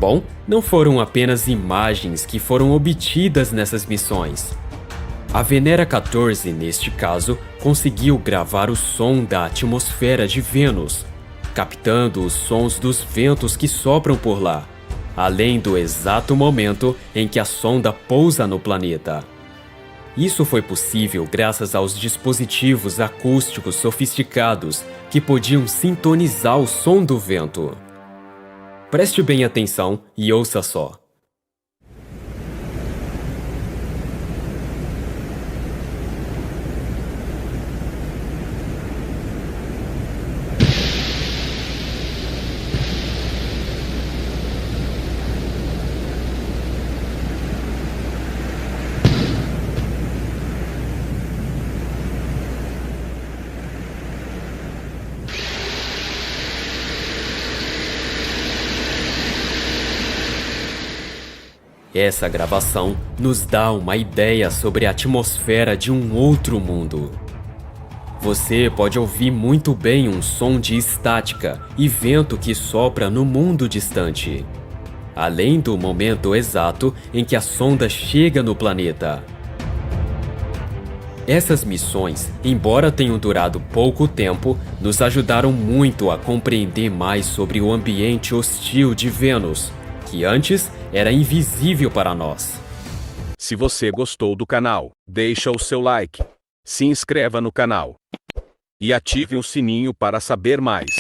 Bom, não foram apenas imagens que foram obtidas nessas missões. A Venera 14, neste caso, conseguiu gravar o som da atmosfera de Vênus, captando os sons dos ventos que sopram por lá, além do exato momento em que a sonda pousa no planeta. Isso foi possível graças aos dispositivos acústicos sofisticados que podiam sintonizar o som do vento. Preste bem atenção e ouça só. Essa gravação nos dá uma ideia sobre a atmosfera de um outro mundo. Você pode ouvir muito bem um som de estática e vento que sopra no mundo distante, além do momento exato em que a sonda chega no planeta. Essas missões, embora tenham durado pouco tempo, nos ajudaram muito a compreender mais sobre o ambiente hostil de Vênus, que antes era invisível para nós. Se você gostou do canal, deixa o seu like, se inscreva no canal e ative o sininho para saber mais.